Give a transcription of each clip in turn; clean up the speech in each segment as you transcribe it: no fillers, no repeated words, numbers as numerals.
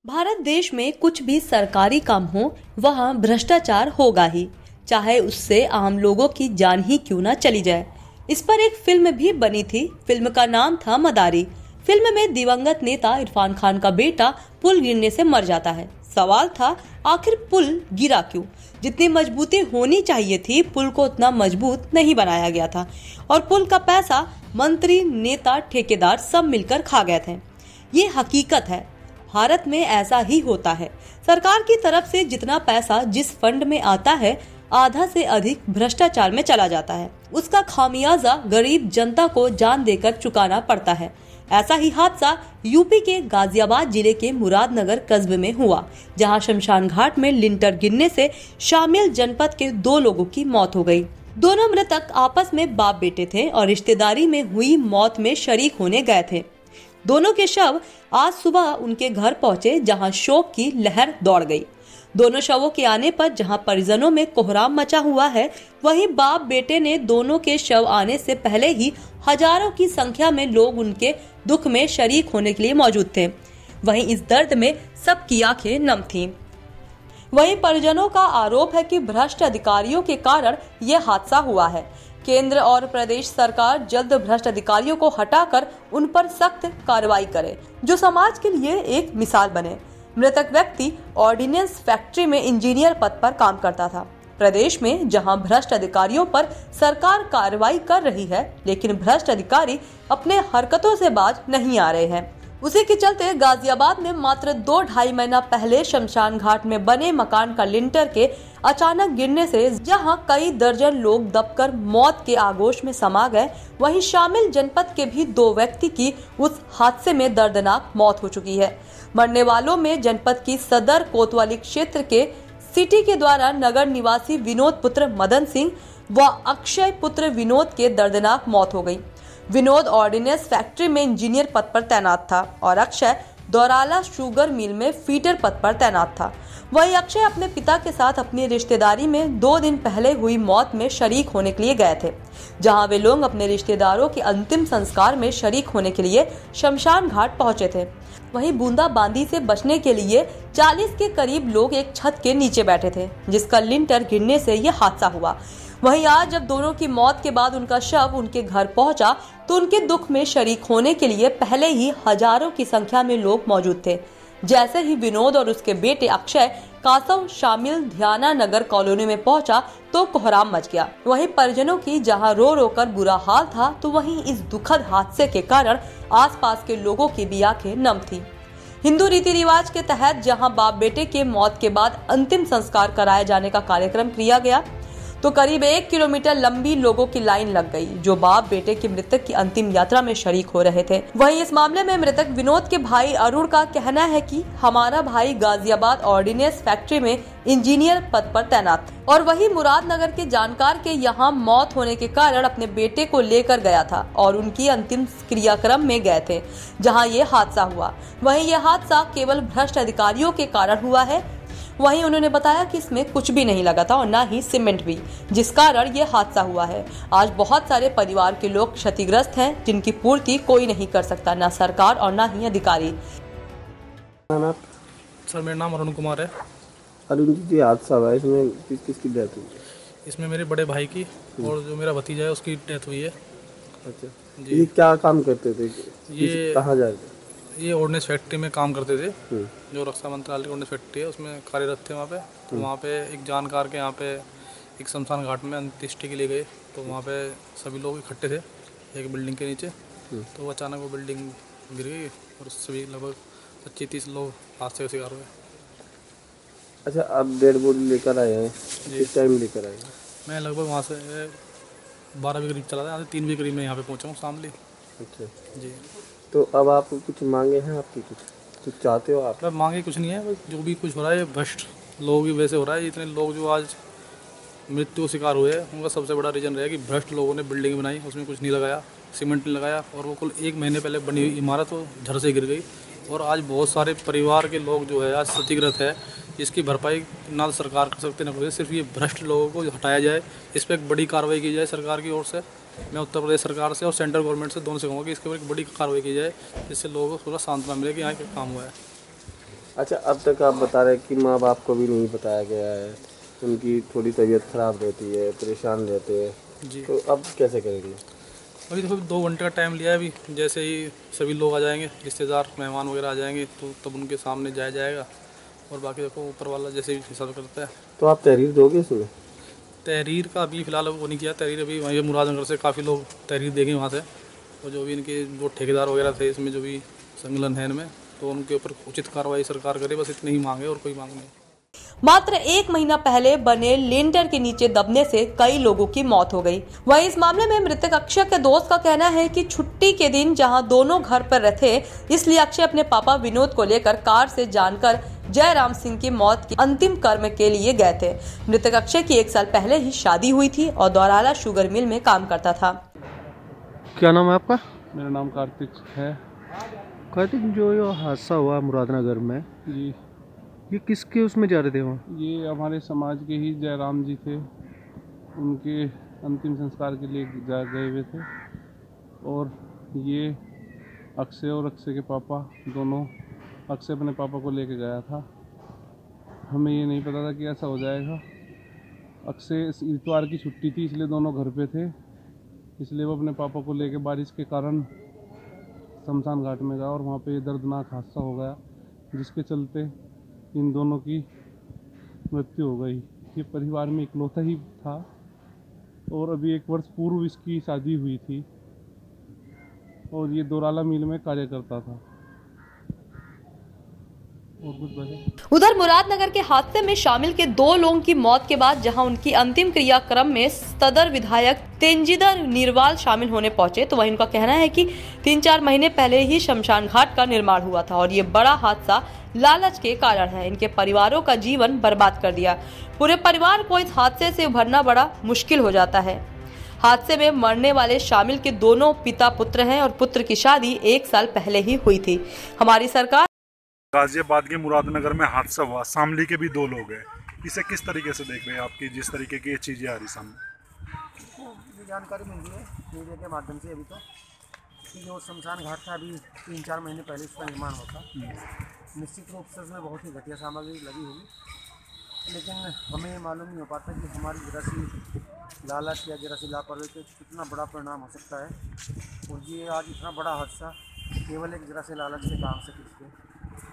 भारत देश में कुछ भी सरकारी काम हो वहाँ भ्रष्टाचार होगा ही, चाहे उससे आम लोगों की जान ही क्यों ना चली जाए। इस पर एक फिल्म भी बनी थी। फिल्म का नाम था मदारी। फिल्म में दिवंगत नेता इरफान खान का बेटा पुल गिरने से मर जाता है। सवाल था आखिर पुल गिरा क्यों? जितनी मजबूती होनी चाहिए थी पुल को उतना मजबूत नहीं बनाया गया था और पुल का पैसा मंत्री, नेता, ठेकेदार सब मिलकर खा गए थे। ये हकीकत है। भारत में ऐसा ही होता है। सरकार की तरफ से जितना पैसा जिस फंड में आता है आधा से अधिक भ्रष्टाचार में चला जाता है। उसका खामियाजा गरीब जनता को जान देकर चुकाना पड़ता है। ऐसा ही हादसा यूपी के गाजियाबाद जिले के मुरादनगर कस्बे में हुआ, जहां शमशान घाट में लिंटर गिरने से शामिल जनपद के 2 लोगों की मौत हो गई। दोनों मृतक आपस में बाप बेटे थे और रिश्तेदारी में हुई मौत में शरीक होने गए थे। दोनों के शव आज सुबह उनके घर पहुंचे, जहां शोक की लहर दौड़ गई। दोनों शवों के आने पर जहां परिजनों में कोहराम मचा हुआ है, वहीं बाप बेटे ने दोनों के शव आने से पहले ही हजारों की संख्या में लोग उनके दुख में शरीक होने के लिए मौजूद थे। वहीं इस दर्द में सबकी आंखें नम थीं। वहीं परिजनों का आरोप है कि भ्रष्ट अधिकारियों के कारण यह हादसा हुआ है। केंद्र और प्रदेश सरकार जल्द भ्रष्ट अधिकारियों को हटाकर उन पर सख्त कार्रवाई करे, जो समाज के लिए एक मिसाल बने। मृतक व्यक्ति ऑर्डिनेंस फैक्ट्री में इंजीनियर पद पर काम करता था। प्रदेश में जहां भ्रष्ट अधिकारियों पर सरकार कार्रवाई कर रही है, लेकिन भ्रष्ट अधिकारी अपने हरकतों से बाज नहीं आ रहे हैं। उसी के चलते गाजियाबाद में मात्र 2-2.5 महीना पहले शमशान घाट में बने मकान का लिंटर के अचानक गिरने से जहां कई दर्जन लोग दबकर मौत के आगोश में समा गए, वहीं शामिल जनपद के भी 2 व्यक्ति की उस हादसे में दर्दनाक मौत हो चुकी है। मरने वालों में जनपद की सदर कोतवाली क्षेत्र के सिटी के द्वारा नगर निवासी विनोद पुत्र मदन सिंह व अक्षय पुत्र विनोद के दर्दनाक मौत हो गई। विनोद ऑर्डिनेंस फैक्ट्री में इंजीनियर पद पर तैनात था और अक्षय दौराला शुगर मिल में फीडर पद पर तैनात था। वहीं अक्षय अपने पिता के साथ अपनी रिश्तेदारी में 2 दिन पहले हुई मौत में शरीक होने के लिए गए थे, जहां वे लोग अपने रिश्तेदारों के अंतिम संस्कार में शरीक होने के लिए शमशान घाट पहुंचे थे। वहीं बूंदाबांदी से बचने के लिए 40 के करीब लोग एक छत के नीचे बैठे थे, जिसका लिंटर गिरने से यह हादसा हुआ। वहीं आज जब दोनों की मौत के बाद उनका शव उनके घर पहुंचा, तो उनके दुख में शरीक होने के लिए पहले ही हजारों की संख्या में लोग मौजूद थे। जैसे ही विनोद और उसके बेटे अक्षय कासव शामिल ध्याना नगर कॉलोनी में पहुंचा तो कोहराम मच गया। वहीं परिजनों की जहां रो रो कर बुरा हाल था, तो वहीं इस दुखद हादसे के कारण आसपास के लोगों की भी आंखें नम थी। हिंदू रीति रिवाज के तहत जहां बाप बेटे के मौत के बाद अंतिम संस्कार कराए जाने का कार्यक्रम किया गया, तो करीब 1 किलोमीटर लंबी लोगों की लाइन लग गई, जो बाप बेटे की मृतक की अंतिम यात्रा में शरीक हो रहे थे। वहीं इस मामले में मृतक विनोद के भाई अरुण का कहना है कि हमारा भाई गाजियाबाद ऑर्डिनेंस फैक्ट्री में इंजीनियर पद पर तैनात था और वही मुरादनगर के जानकार के यहाँ मौत होने के कारण अपने बेटे को लेकर गया था और उनकी अंतिम क्रियाक्रम में गए थे, जहाँ ये हादसा हुआ। वहीं यह हादसा केवल भ्रष्ट अधिकारियों के कारण हुआ है। वहीं उन्होंने बताया कि इसमें कुछ भी नहीं लगा था और ना ही सीमेंट भी, जिस कारण ये हादसा हुआ है। आज बहुत सारे परिवार के लोग क्षतिग्रस्त हैं, जिनकी पूर्ति कोई नहीं कर सकता, ना सरकार और ना ही अधिकारी। सर मेरा नाम अरुण कुमार है। अरुण जी, हादसा हुआ है, इसमें किसकी डेथ हुई? इसमें मेरे बड़े भाई की और जो मेरा भतीजा है उसकी डेथ हुई है। अच्छा जी। ये क्या काम करते थे? ये कहाँ जा रहे थे? ये ऑर्डिनेंस फैक्ट्री में काम करते थे, जो रक्षा मंत्रालय की ऑर्डिनेंस फैक्ट्री है उसमें कार्यरत थे वहाँ पे। तो वहाँ पे एक जानकार के यहाँ पे एक शमशान घाट में अंत्येष्टि के लिए गए, तो वहाँ पे सभी लोग इकट्ठे थे एक बिल्डिंग के नीचे। तो अचानक वो बिल्डिंग गिर गई और सभी लगभग 25-30 लोग हादसे का शिकार हुए। अच्छा, अब डेड बॉडी लेकर आए हैं? किस टाइम लेकर आए? मैं लगभग वहाँ से 12 बजे करीब चला था, 3 बजे करीब मैं यहाँ पे पहुँचा हूँ शामली। अच्छा जी। तो अब आप कुछ मांगे हैं? आपकी कुछ चाहते हो आप? मांगे कुछ नहीं है, जो भी कुछ हो रहा है भ्रष्ट लोग ही वैसे हो रहा है। इतने लोग जो आज मृत्यु शिकार हुए हैं, उनका सबसे बड़ा रीज़न रहा कि भ्रष्ट लोगों ने बिल्डिंग बनाई, उसमें कुछ नहीं लगाया, सीमेंट नहीं लगाया, और वो कुल 1 महीने पहले बनी हुई इमारत वो झड़ से गिर गई। और आज बहुत सारे परिवार के लोग जो है आज क्षतिग्रस्त है, जिसकी भरपाई ना सरकार कर सकते ना कोई। सिर्फ ये भ्रष्ट लोगों को हटाया जाए, इस पर एक बड़ी कार्रवाई की जाए सरकार की ओर से। मैं उत्तर प्रदेश सरकार से और सेंट्रल गवर्नमेंट से दोनों से कहूँगा कि इसके ऊपर एक बड़ी कार्रवाई की जाए, जिससे लोगों को थोड़ा सांत्वना मिले कि यहाँ क्या काम हुआ है। अच्छा, अब तक आप बता रहे हैं कि माँ बाप को भी नहीं बताया गया है, उनकी थोड़ी तबीयत खराब रहती है, परेशान रहते हैं, जी। तो अब कैसे करेंगे? अभी देखो 2 घंटे का टाइम लिया है। अभी जैसे ही सभी लोग आ जाएंगे, रिश्तेदार मेहमान वगैरह आ जाएंगे, तो तब उनके सामने जाया जाएगा। और बाकी देखो ऊपर वाला जैसे ही हिसाब करता है। तो आप तहरीर दोगे इसमें? तहरीर का अभी फ़िलहाल वो नहीं किया। तहरीर अभी वहीं मुरादनगर से काफ़ी लोग तहरीर देंगे वहाँ से। और जो भी इनके जो ठेकेदार वगैरह थे इसमें जो भी संलग्न है इनमें, तो उनके ऊपर उचित कार्रवाई सरकार करे, बस इतनी ही मांग है और कोई मांग नहीं। मात्र 1 महीना पहले बने लेंटर के नीचे दबने से कई लोगों की मौत हो गई। वहीं इस मामले में मृतक अक्षय के दोस्त का कहना है कि छुट्टी के दिन जहां दोनों घर पर रहते, इसलिए अक्षय अपने पापा विनोद को लेकर कार से जानकर जयराम सिंह की मौत के अंतिम कर्म के लिए गए थे। मृतक अक्षय की 1 साल पहले ही शादी हुई थी और दौराला शुगर मिल में काम करता था। क्या नाम है आपका? मेरा नाम कार्तिक है कार्तिक, जो ये हादसा हुआ मुरादनगर में, जी। ये किसके उसमें जा रहे थे वहाँ? ये हमारे समाज के ही जयराम जी थे, उनके अंतिम संस्कार के लिए गए हुए थे। और ये अक्षय और अक्षय के पापा दोनों, अक्षय अपने पापा को लेके गया था। हमें ये नहीं पता था कि ऐसा हो जाएगा। अक्षय इतवार की छुट्टी थी, इसलिए दोनों घर पे थे। इसलिए वो अपने पापा को लेके बारिश के कारण शमशान घाट में गया और वहाँ पे दर्दनाक हादसा हो गया, जिसके चलते इन दोनों की मृत्यु हो गई। ये परिवार में इकलौता ही था और अभी 1 वर्ष पूर्व इसकी शादी हुई थी और ये दोराला मिल में कार्य करता था। और कुछ बचे? उधर मुरादनगर के हादसे में शामिल के 2 लोगों की मौत के बाद जहां उनकी अंतिम क्रियाक्रम में सदर विधायक तेंजिदर नीरवाल शामिल होने पहुंचे, तो वहीं उनका कहना है कि 3-4 महीने पहले ही शमशान घाट का निर्माण हुआ था और ये बड़ा हादसा लालच के कारण है। इनके परिवारों का जीवन बर्बाद कर दिया। पूरे परिवार को इस हादसे से उभरना बड़ा मुश्किल हो जाता है। हादसे में मरने वाले शामिल के दोनों पिता पुत्र हैं और पुत्र की शादी 1 साल पहले ही हुई थी। हमारी सरकार गाजियाबाद के मुरादनगर में हादसा हुआ, शामली के भी 2 लोग हैं, इसे किस तरीके से देख रहे हैं आपकी, जिस तरीके की ये चीज़ें आ रही सामने? ये जानकारी मिल रही है मीडिया के माध्यम से अभी तो, कि जो शमशान घाट था अभी 3-4 महीने पहले उसका निर्माण हुआ था। निश्चित रूप से उसमें बहुत ही घटिया सामग्री लगी होगी, लेकिन हमें ये मालूम नहीं हो पाता कि हमारी जरा सी लालच या जरा सी लापरवाही से कितना बड़ा परिणाम हो सकता है। और ये आज इतना बड़ा हादसा केवल एक जरा से लालच से काम से किसके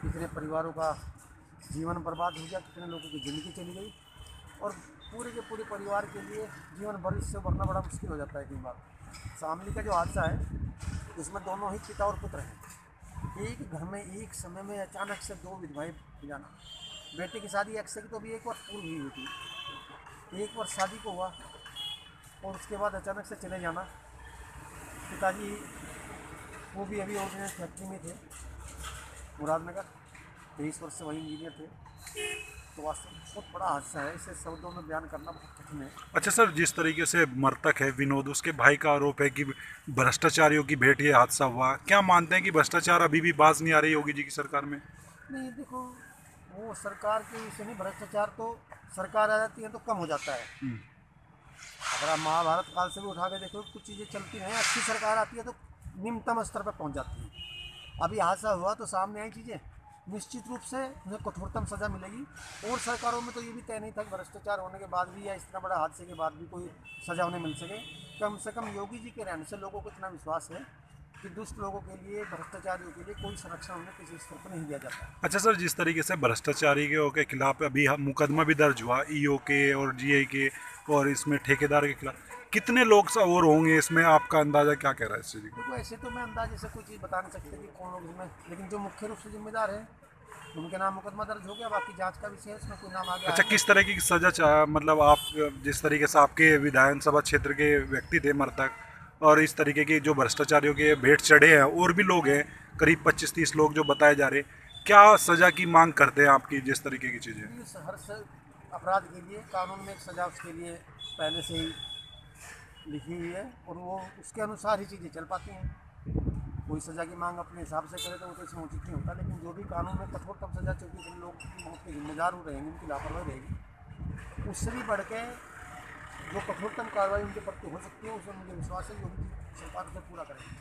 कितने परिवारों का जीवन बर्बाद हो गया, कितने लोगों की ज़िंदगी चली गई और पूरे के पूरे परिवार के लिए जीवन भर इससे उभरना बड़ा मुश्किल हो जाता है। कई बार शामली का जो हादसा है उसमें दोनों ही पिता और पुत्र हैं। एक घर में एक समय में अचानक से 2 विधवाएं जाना। बेटे की शादी अक्षय की तो अभी 1 वर्ष पूर्व ही हुई थी, 1 वर्ष शादी को हुआ और उसके बाद अचानक से चले जाना। पिताजी वो भी अभी ऑर्डिनेंस फैक्ट्री में थे मुरादनगर, 23 वर्ष से वही इंजीनियर थे। तो वास्तव में बहुत बड़ा हादसा है, इसे शब्दों में बयान करना बहुत कठिन है। अच्छा सर, जिस तरीके से मृतक है विनोद, उसके भाई का आरोप है कि भ्रष्टाचारियों की भेंट ये हादसा हुआ, क्या मानते हैं कि भ्रष्टाचार अभी भी बाज नहीं आ रही योगी जी की सरकार में? नहीं, देखो वो सरकार के से नहीं, भ्रष्टाचार तो सरकार आ जाती है तो कम हो जाता है। अगर आप महाभारत काल से भी उठा के देखो, कुछ चीज़ें चलती हैं, अच्छी सरकार आती है तो निम्नतम स्तर पर पहुंच जाती है। अभी हादसा हुआ तो सामने आई चीज़ें, निश्चित रूप से उन्हें कठोरतम सज़ा मिलेगी। और सरकारों में तो ये भी तय नहीं था कि भ्रष्टाचार होने के बाद भी या इस तरह बड़ा हादसे के बाद भी कोई सज़ा उन्हें मिल सके। कम से कम योगी जी के रहने से लोगों को इतना विश्वास है कि दुष्ट लोगों के लिए, भ्रष्टाचारियों के लिए कोई संरक्षण उन्हें किसी स्तर पर नहीं दिया जाता। अच्छा सर, जिस तरीके से भ्रष्टाचारियों के खिलाफ अभी मुकदमा भी दर्ज हुआ ईओ के और जीआई के और इसमें ठेकेदार के खिलाफ, कितने लोग और होंगे इसमें, आपका अंदाजा क्या कह रहा है इस चीज़ को? देखो ऐसे तो मैं अंदाजे से कोई चीज़ बता नहीं सकते कि कौन लोग इसमें, लेकिन जो मुख्य रूप से जिम्मेदार है उनके नाम मुकदमा दर्ज हो गया, बाकी जांच का विषय है, इसमें कोई नाम आ गया। अच्छा, किस तरह की सजा मतलब आप जिस तरीके से आपके विधानसभा क्षेत्र के व्यक्ति थे मृतक, और इस तरीके के जो भ्रष्टाचारियों के भेंट चढ़े हैं और भी लोग हैं, करीब 25-30 लोग जो बताए जा रहे, क्या सजा की मांग करते हैं आपकी, जिस तरीके की चीज़ें? हर अपराध के लिए कानून में एक सजा उसके लिए पहले से ही लिखी हुई है और वो उसके अनुसार ही चीज़ें चल पाती हैं। कोई सज़ा की मांग अपने हिसाब से करे तो वो तो इसमें उचित नहीं होता, लेकिन जो भी कानून में कठोरतम सज़ा, चूँकि जिन लोग की मौत के जिम्मेदार हो रहेंगे, उनकी लापरवाही रहेगी, उससे भी बढ़ के जो कठोरतम कार्रवाई उनके प्रति हो सकती है, उसमें मुझे विश्वास है योगी सरकार उसे पूरा करेगी।